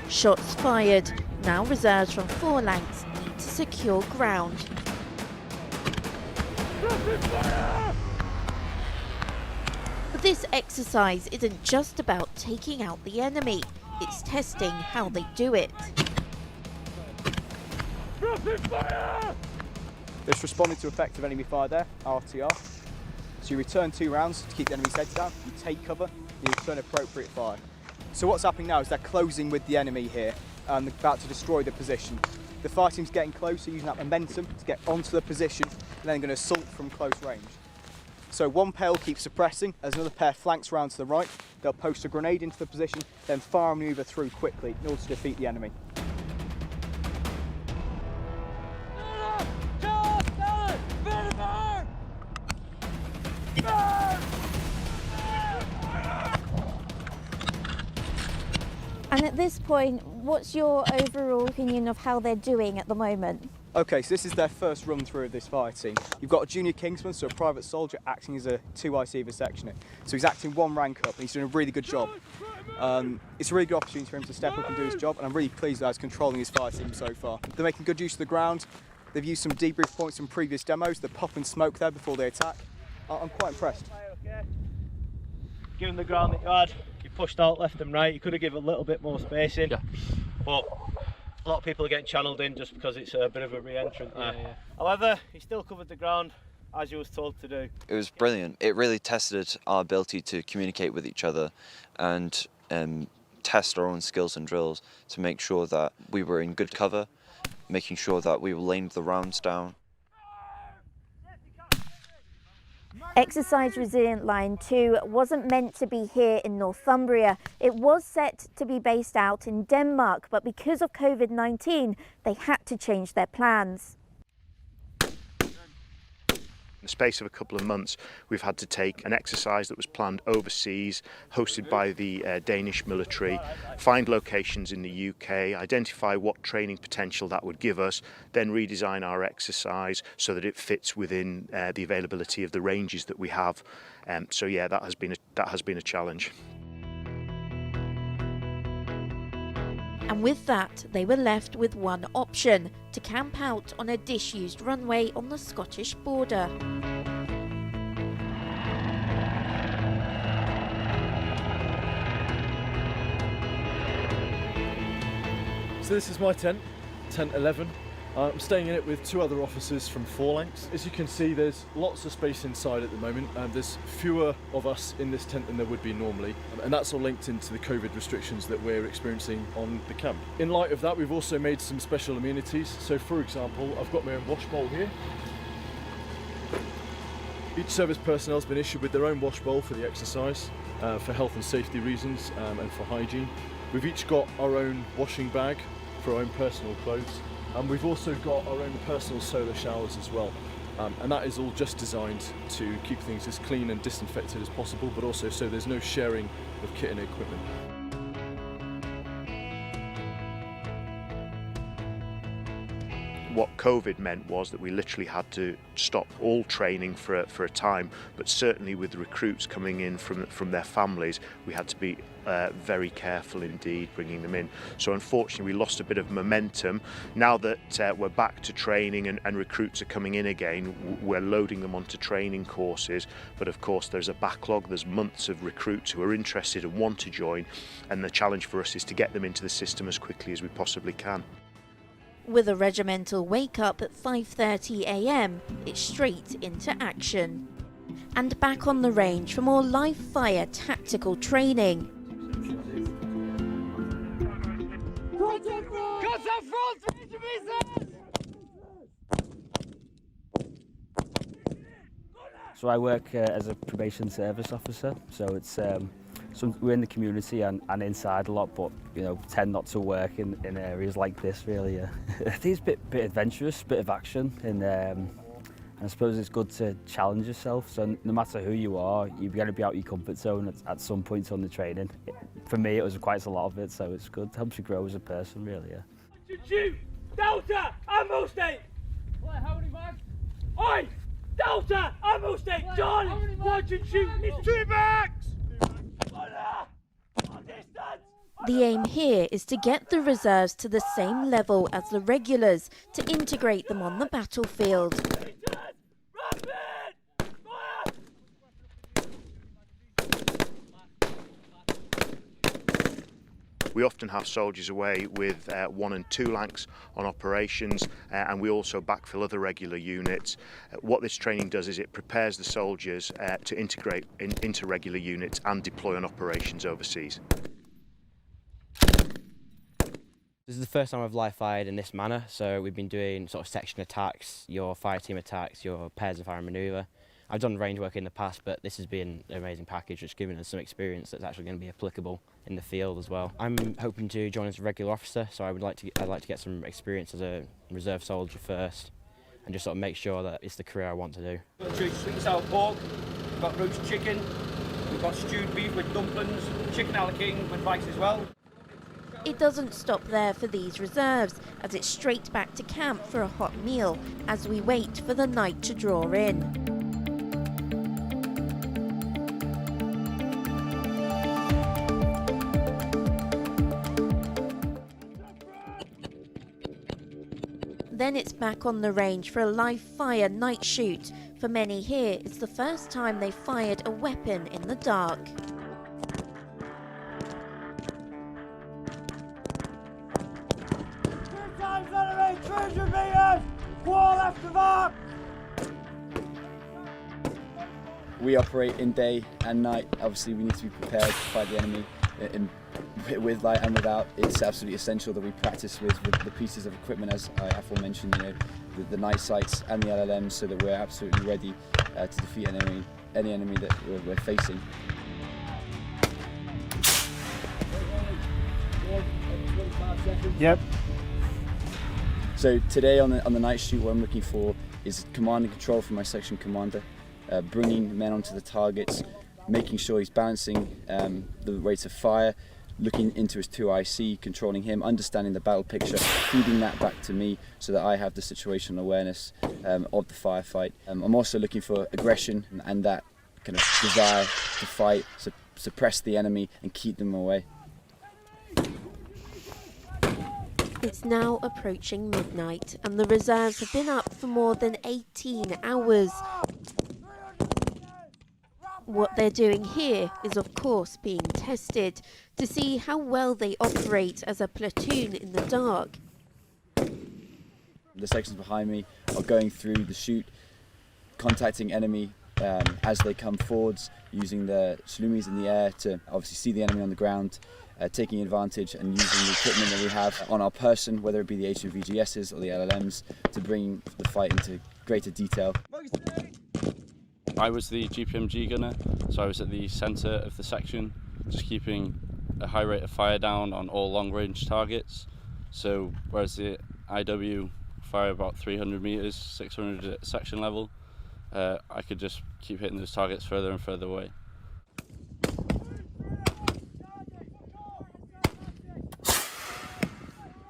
Shots fired. Now reserves from phalanx need to secure ground. But this exercise isn't just about taking out the enemy, it's testing how they do it. It's responding to effective enemy fire there, RTR. So you return 2 rounds to keep the enemy's heads down, you take cover, and you return appropriate fire. So what's happening now is they're closing with the enemy here, and they're about to destroy the position. The fire team's getting closer, using that momentum to get onto the position, and then going to assault from close range. So one pair will keep suppressing, as another pair flanks round to the right. They'll post a grenade into the position, then fire and maneuver through quickly in order to defeat the enemy. And at this point, what's your overall opinion of how they're doing at the moment? Okay, so this is their first run through of this fire team. You've got a junior Kingsman, so a private soldier, acting as a 2IC sectioner. So he's acting 1 rank up and he's doing a really good job. It's a really good opportunity for him to step up and do his job, and I'm really pleased that he's controlling his fire team so far. They're making good use of the ground. They've used some debrief points from previous demos. They're popping smoke there before they attack. I'm quite impressed. Given the ground that you had, you pushed out left and right. You could have given a little bit more spacing, but a lot of people are getting channeled in just because it's a bit of a re-entrant. However, he still covered the ground as you was told to do. It was brilliant. It really tested our ability to communicate with each other and test our own skills and drills to make sure that we were in good cover, making sure that we laid the rounds down. Exercise Resilient Line 2 wasn't meant to be here in Northumbria. It was set to be based out in Denmark, but because of COVID-19, they had to change their plans. In the space of a couple of months, we've had to take an exercise that was planned overseas, hosted by the Danish military, find locations in the UK, identify what training potential that would give us, then redesign our exercise so that it fits within the availability of the ranges that we have. So yeah, that has been a challenge. And with that, they were left with one option: to camp out on a disused runway on the Scottish border. So this is my tent, tent 11. I'm staying in it with 2 other officers from phalanx. As you can see, there's lots of space inside at the moment. There's fewer of us in this tent than there would be normally, and that's all linked into the COVID restrictions that we're experiencing on the camp. In light of that, we've also made some special amenities. So for example, I've got my own wash bowl here. Each service personnel has been issued with their own wash bowl for the exercise, for health and safety reasons and for hygiene. We've each got our own washing bag for our own personal clothes. And we've also got our own personal solar showers as well. And that is all just designed to keep things as clean and disinfected as possible, but also so there's no sharing of kit and equipment. What COVID meant was that we literally had to stop all training for a time, but certainly with the recruits coming in from their families, we had to be very careful indeed bringing them in. So unfortunately we lost a bit of momentum. Now that we're back to training and recruits are coming in again, we're loading them onto training courses, but of course there's a backlog, there's months of recruits who are interested and want to join, and the challenge for us is to get them into the system as quickly as we possibly can. With a regimental wake-up at 5:30 a.m, it's straight into action. And back on the range for more live-fire tactical training. So I work as a probation service officer, so it's we're in the community and inside a lot, but you know, tend not to work in areas like this really. Yeah. I think it's a bit adventurous, bit of action, and I suppose it's good to challenge yourself. So no matter who you are, you're going to be out of your comfort zone at some point on the training. For me, it was quite a lot of it, so it's good. It helps you grow as a person, really. Yeah. Shoot! Delta! Ammo state! How many bags? Oi! Delta! Ammo state! John! Watch and shoot! It's 2 bags! On distance! The aim here is to get the reserves to the same level as the regulars to integrate them on the battlefield. We often have soldiers away with 1 and 2 lanks on operations, and we also backfill other regular units. What this training does is it prepares the soldiers to integrate into regular units and deploy on operations overseas. This is the first time I've live fired in this manner, so we've been doing sort of section attacks, your fire team attacks, your pairs of fire and manoeuvre. I've done range work in the past, but this has been an amazing package. It's given us some experience that's actually going to be applicable in the field as well. I'm hoping to join as a regular officer, so I'd like to get some experience as a reserve soldier first, and just sort of make sure that it's the career I want to do. We've got sweet and sour pork, we've got roast chicken, we've got stewed beef with dumplings, chicken a la king with rice as well. It doesn't stop there for these reserves, as it's straight back to camp for a hot meal as we wait for the night to draw in. Then it's back on the range for a live fire night shoot. For many here, it's the first time they fired a weapon in the dark. We operate in day and night. Obviously, we need to be prepared to fight the enemy with light and without. It's absolutely essential that we practice with the pieces of equipment, as I aforementioned, the night sights and the LLMs, so that we're absolutely ready to defeat any enemy that we're facing. Yep. So today on the night shoot, what I'm looking for is command and control from my section commander, bringing men onto the targets, making sure he's balancing the rates of fire, looking into his 2IC, controlling him, understanding the battle picture, feeding that back to me so that I have the situational awareness of the firefight. I'm also looking for aggression and that kind of desire to fight, suppress the enemy and keep them away. It's now approaching midnight and the reserves have been up for more than 18 hours. What they're doing here is of course being tested to see how well they operate as a platoon in the dark. The sections behind me are going through the shoot, contacting enemy as they come forwards, using the shloomies in the air to obviously see the enemy on the ground, taking advantage and using the equipment that we have on our person, whether it be the HMVGSs or the LLMs, to bring the fight into greater detail. I was the GPMG gunner, so I was at the centre of the section, just keeping a high rate of fire down on all long-range targets. So whereas the IW fire about 300 metres, 600 at section level, I could just keep hitting those targets further and further away.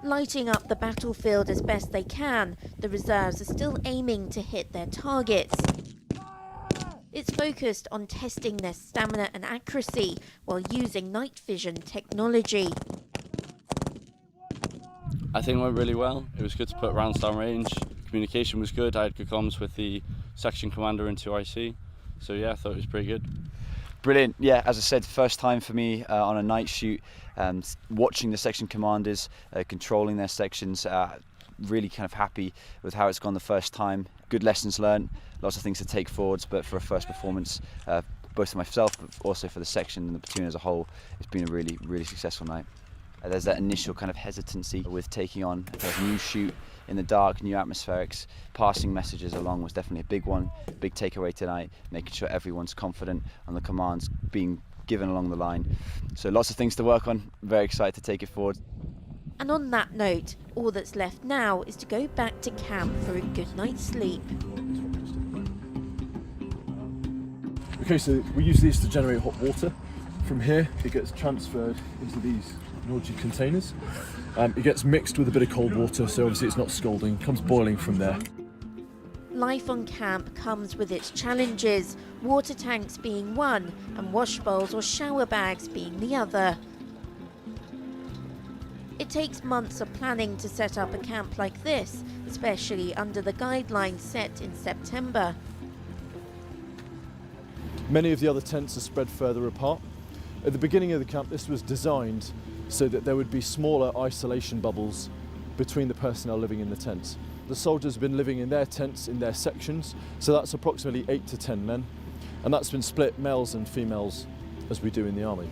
Lighting up the battlefield as best they can, the reserves are still aiming to hit their targets. It's focused on testing their stamina and accuracy while using night vision technology. I think it went really well. It was good to put rounds down range. Communication was good. I had good comms with the section commander and 2IC. So yeah, I thought it was pretty good. Brilliant. Yeah, as I said, first time for me on a night shoot, watching the section commanders, controlling their sections, really kind of happy with how it's gone the first time. Good lessons learned, lots of things to take forwards, but for a first performance, both for myself but also for the section and the platoon as a whole, it's been a really, really successful night. There's that initial kind of hesitancy with taking on a kind of new shoot in the dark, new atmospherics. Passing messages along was definitely a big one, big takeaway tonight, making sure everyone's confident on the commands being given along the line. So lots of things to work on, very excited to take it forward. And on that note, all that's left now is to go back to camp for a good night's sleep. Okay, so we use these to generate hot water. From here, it gets transferred into these Norgi containers. It gets mixed with a bit of cold water, so obviously it's not scalding, it comes boiling from there. Life on camp comes with its challenges, water tanks being one and wash bowls or shower bags being the other. It takes months of planning to set up a camp like this, especially under the guidelines set in September. Many of the other tents are spread further apart. At the beginning of the camp, this was designed so that there would be smaller isolation bubbles between the personnel living in the tents. The soldiers have been living in their tents, in their sections, so that's approximately 8 to 10 men, and that's been split males and females as we do in the army.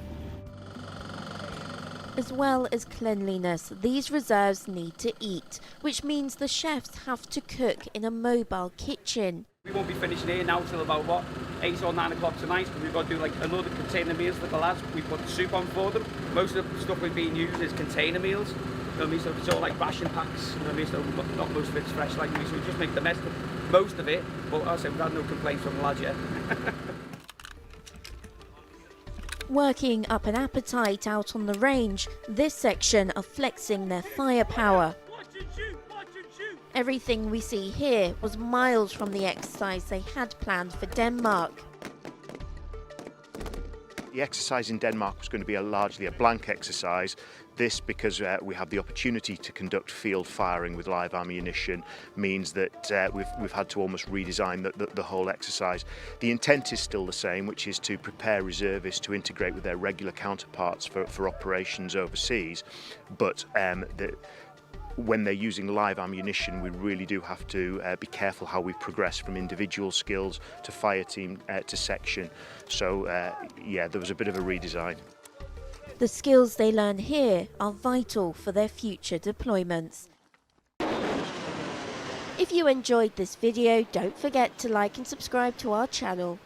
As well as cleanliness, these reserves need to eat, which means the chefs have to cook in a mobile kitchen. We won't be finishing here now till about, what, 8 or 9 o'clock tonight, because we've got to do like another container meals for the lads. We put soup on for them. Most of the stuff we've been using is container meals. You know what I mean? So it's all like ration packs, you know what I mean? So not most of it's fresh like me, so we just make the most of it. But as I said, we've had no complaints from the lads yet. Working up an appetite out on the range, this section are flexing their firepower. Everything we see here was miles from the exercise they had planned for Denmark. The exercise in Denmark was going to be largely a blank exercise. This, because we have the opportunity to conduct field firing with live ammunition, means that we've had to almost redesign the whole exercise. The intent is still the same, which is to prepare reservists to integrate with their regular counterparts for operations overseas, but when they're using live ammunition, we really do have to be careful how we progress from individual skills to fire team to section. So yeah, there was a bit of a redesign. The skills they learn here are vital for their future deployments. If you enjoyed this video, don't forget to like and subscribe to our channel.